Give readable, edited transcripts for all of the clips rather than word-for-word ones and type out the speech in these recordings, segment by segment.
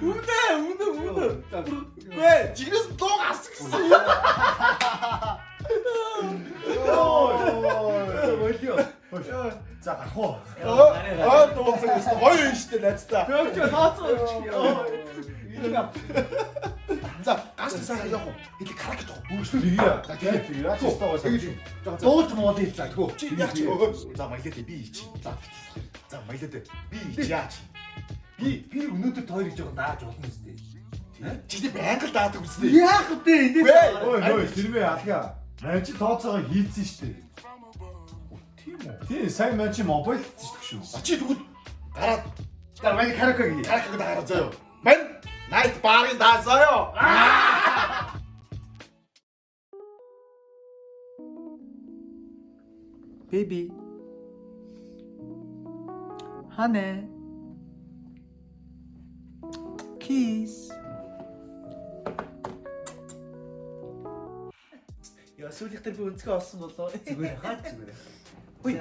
운데. 왜? 지금 또 갔어. 자, 가고. 또 먹었어. 어이, 진짜 렛츠다. 자, 가스 사가지고 이렇게 가라게 줘. 뒤야. 뒤야. 진짜 여기 또좀 어디 있자. 또. 찌약지. 자, 막 이때 비치. 자, 막 이때 비치야지. 비 운운도 더 이리 저거 나 좋은 스티. 지금 뱅글 다 두고 있어. 야, 그때 이제. 왜? 너 들으면 아티가. 멘치 더차가 히트 시대. 티 생 멘치 뭐 보이 시대. 아, 지 누구? 가라. 나 많이 가르쳐기. 가라게 다 알았어요. 맨 나이트 바리 다 써요. 베이비 하네 키스 야, 솔직히 그 은지가 왔어 너서. 그래, 하지 그래. 어이,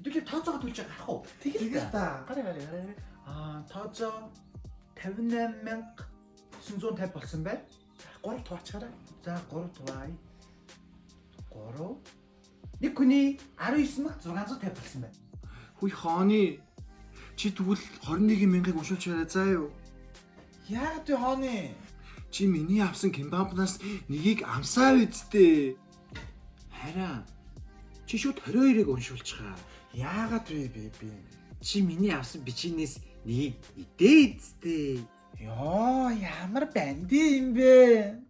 이렇게 타짜가 도착하고 되겠다. 그래. 아 타짜 태운내면 순손 대박선배 꼬라 도와쳐라. 자 거로 도와이 거로 니군이 아로 있으면 들어가서 대박선배 Хүй хааны чи тэгвэл 21,000-ыг уншуулж яриацааю. 야, 또 하네. Чи миний авсан кимбампнаас нэгийг амсаар үсттэй. Хараа. Чи шууд 22-ыг уншуулчихаа. 야가 돼, 베이비. Чи миний авсан бичинээс нэгийг идээ үсттэй. 야, ямар бэнди юм бэ?